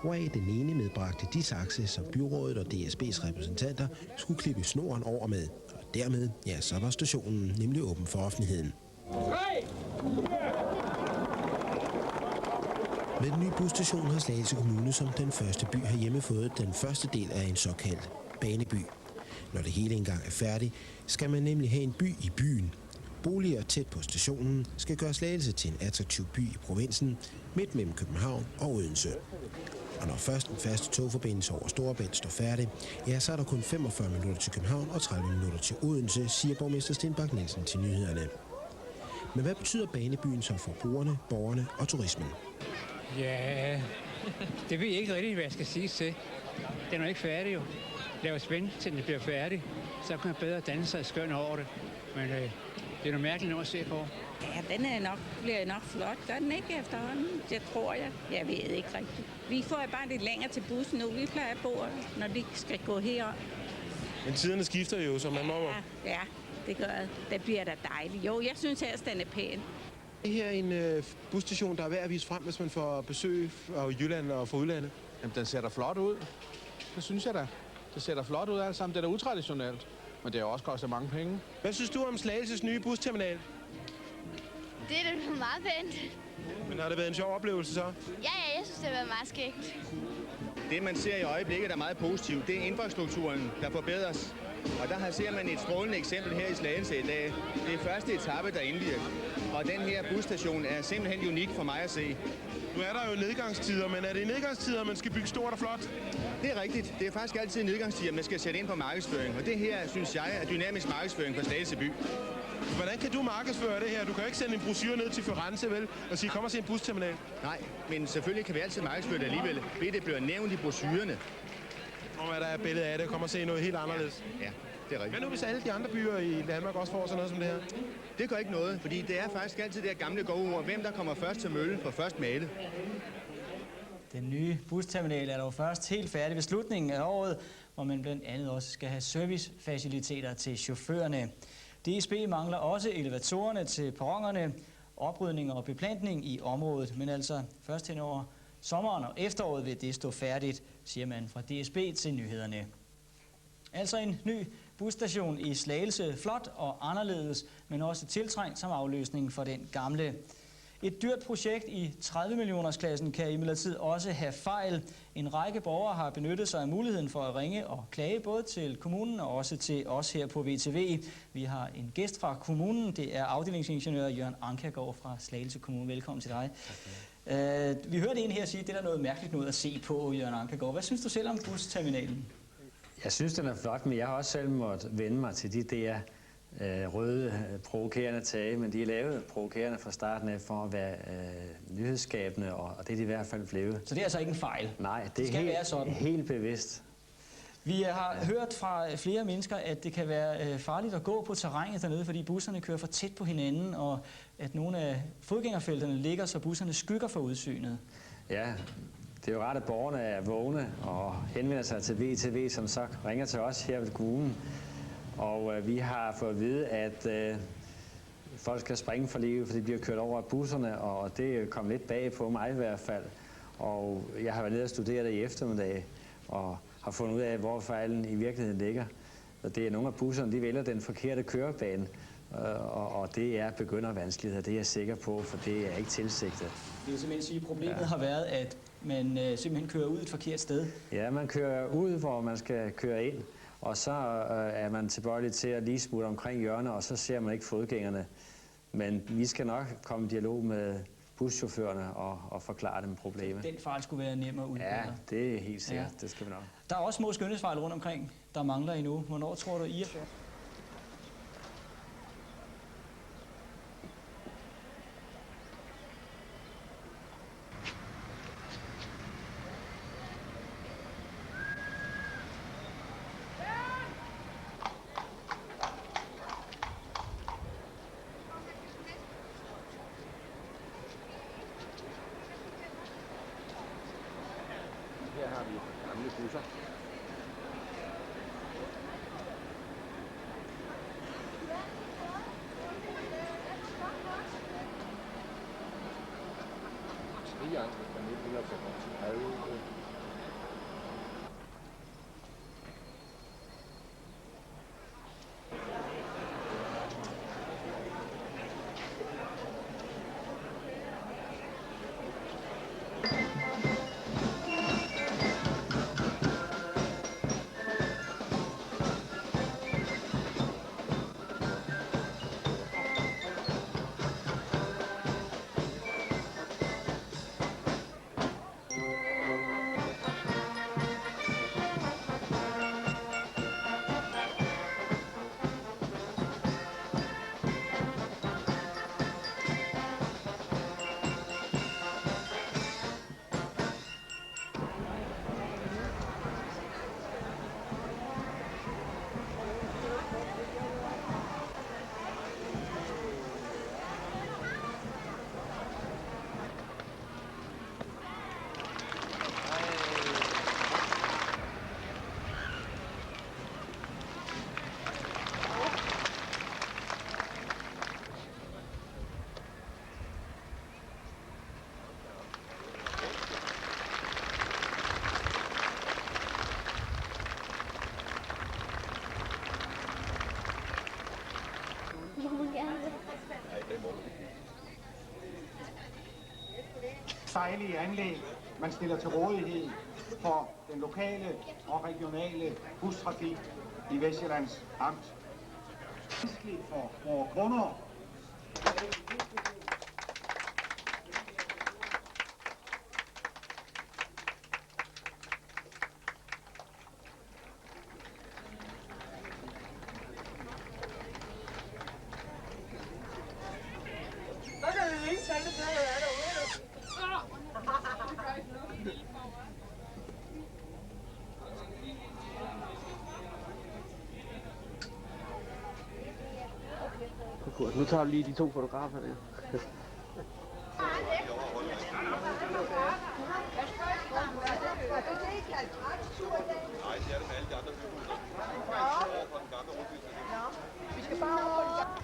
hvoraf den ene medbragte de sakse, som byrådet og DSB's repræsentanter skulle klippe snoren over med. Og dermed, ja, så var stationen nemlig åben for offentligheden. Med den nye busstation har Slagelse Kommune som den første by herhjemme fået den første del af en såkaldt baneby. Når det hele engang er færdigt, skal man nemlig have en by i byen. Boliger tæt på stationen skal gøre Slagelse til en attraktiv by i provinsen, midt mellem København og Odense. Og når først den faste togforbindelse over Storebælt står færdig, ja, så er der kun 45 minutter til København og 30 minutter til Odense, siger borgmester Sten Bak Nielsen til nyhederne. Men hvad betyder banebyen så for brugerne, borgerne og turismen? Ja, det ved jeg ikke rigtig, hvad jeg skal sige til. Den er ikke færdig jo. Det er jo spændende, til den bliver færdig. Så kan man bedre danne sig skøn over det. Men det er noget mærkeligt noget at se på. Ja, den bliver nok flot. Gør den ikke efterhånden? Det tror jeg. Jeg ved ikke rigtigt. Vi får bare lidt længere til bussen nu. Vi plejer at bo, når vi skal gå herop. Men tiderne skifter jo, så man må... Ja, det gør det. Det bliver da dejligt. Jo, jeg synes at den er pæn. Det her er en busstation, der er værd at vise frem, hvis man får besøg fra Jylland og fra udlandet. Jamen, den ser da flot ud. Det synes jeg da. Det ser da flot ud alt sammen. Det er da utraditionelt. Men det er også kostet mange penge. Hvad synes du om Slagelses nye busterminal? Det er da meget pænt. Men har det været en sjov oplevelse så? Ja, jeg synes, det har været meget skægt. Det, man ser i øjeblikket, er meget positivt. Det er infrastrukturen, der forbedres. Og der ser man et strålende eksempel her i Slagelse i dag. Det er første etape, der indvirker. Og den her busstation er simpelthen unik for mig at se. Nu er der jo nedgangstider, men er det i nedgangstider, man skal bygge stort og flot? Det er rigtigt. Det er faktisk altid i nedgangstider, man skal sætte ind på markedsføring. Og det her, synes jeg, er dynamisk markedsføring for Slagelse by. Hvordan kan du markedsføre det her? Du kan ikke sende en brochure ned til Firenze, vel? Og sige, kom og se en busterminal. Nej, men selvfølgelig kan vi altid markedsføre det alligevel. Ved det bliver nævnt i brochurerne. Og hvad der er billede af det, kommer og se noget helt anderledes. Ja, det er rigtigt. Hvad nu hvis alle de andre byer i Danmark også får sådan noget som det her? Det gør ikke noget, fordi det er faktisk altid det gamle gode ord. Hvem der kommer først til mølle, får først male. Den nye busterminal er dog først helt færdig ved slutningen af året, hvor man blandt andet også skal have servicefaciliteter til chaufførerne. DSB mangler også elevatorerne til perronerne, oprydning og beplantning i området, men altså først hen over sommeren og efteråret vil det stå færdigt, siger man fra DSB til nyhederne. Altså en ny busstation i Slagelse, flot og anderledes, men også tiltrængt som afløsning for den gamle. Et dyrt projekt i 30-millionersklassen kan imidlertid også have fejl. En række borgere har benyttet sig af muligheden for at ringe og klage både til kommunen og også til os her på VTV. Vi har en gæst fra kommunen, det er afdelingsingeniør Jørgen Ankergaard fra Slagelse Kommune. Velkommen til dig. Vi hørte en her sige, at det er noget mærkeligt noget at se på, Jørgen Ankergaard. Hvad synes du selv om busterminalen? Jeg synes, den er flot, men jeg har også selv måttet vende mig til de der røde, provokerende tage, men de er lavet provokerende fra starten af for at være nyhedsskabende, og det er de i hvert fald blevet. Så det er altså ikke en fejl? Nej, det er helt bevidst. Vi har hørt fra flere mennesker, at det kan være farligt at gå på terrænet dernede, fordi busserne kører for tæt på hinanden, og at nogle af fodgængerfelterne ligger, så busserne skygger for udsynet. Ja, det er jo ret, at borgerne er vågne og henvender sig til VTV, som så ringer til os her ved kommunen. Og vi har fået at vide, at folk skal springe for livet, for de bliver kørt over af busserne, og det kom lidt bag på mig i hvert fald. Og jeg har været nede og studeret det i eftermiddag, og har fundet ud af, hvor fejlen i virkeligheden ligger. Og det er nogle af busserne, de vælger den forkerte kørebane, og det er begyndervanskeligheder, det er jeg sikker på, for det er ikke tilsigtet. Det vil simpelthen sige, at problemet har været, at man simpelthen kører ud et forkert sted? Ja, man kører ud, hvor man skal køre ind. Og så er man tilbøjelig til at lige smutte omkring hjørnet, og så ser man ikke fodgængerne. Men vi skal nok komme i dialog med buschaufførerne og forklare dem problemet. Den fejl skulle være nem at udbedre. Ja, det er helt sikkert. Ja. Det skal vi nok. Der er også små skønhedsfejl rundt omkring, der mangler endnu. Hvornår tror du, I er færdige? Her har vi gamle busser. Triangel fra 1935. dejlige anlæg, man stiller til rådighed for den lokale og regionale bustrafik i Vestsjællands Amt. For vores kunder. Nu tager du lige de 2 fotografer der. Nej, det er det med alle de andre bybuder. Over på den gamle rundbygning. Vi skal bare over.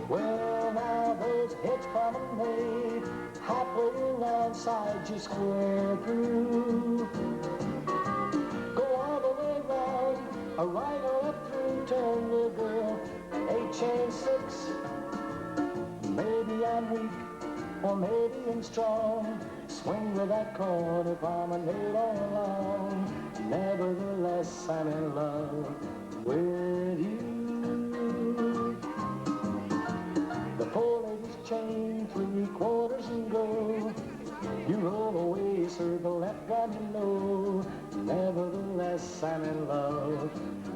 Well, now those heads promenade halfway around Side Square through. Go all the way round, right on up through Turnville, 8 chain 6. Maybe I'm weak, or maybe I'm strong. Swing with that corner promenade all along. Nevertheless, I'm in love with you. The four ladies chain 3/4 and go. You roll away, circle left, right and low. Nevertheless, I'm in love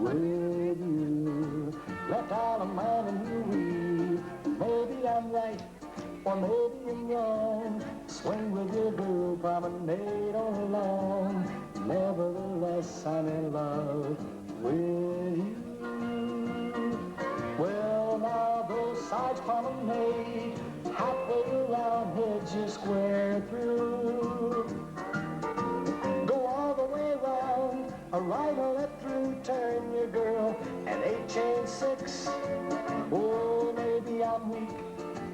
with you. Left Island man and you weave. Maybe I'm right, or maybe I'm wrong. Swing with your girl, promenade all along. Nevertheless, I'm in love with you. Well, now those sides promenade halfway around Hedge you square through. Go all the way around, a right or left through, turn your girl, an 8 chain 6. Oh, maybe I'm weak,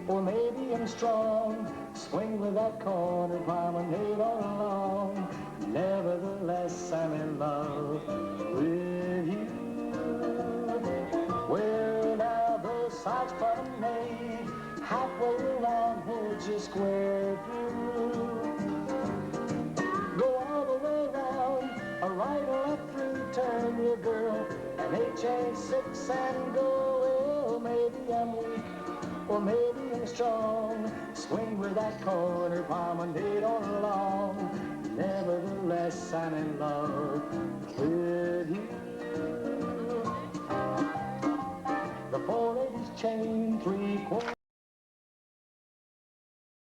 or maybe I'm strong. Swing with that corner promenade all along. Nevertheless, I'm in love with you. Well, now the sides promenade, halfway around, hold you square through. Go all the way around, a right or left through, turn your girl, an 8 chain 6 and go. Well, maybe I'm weak, or maybe I'm strong. Swing with that corner promenade all along. Nevertheless, I'm in love.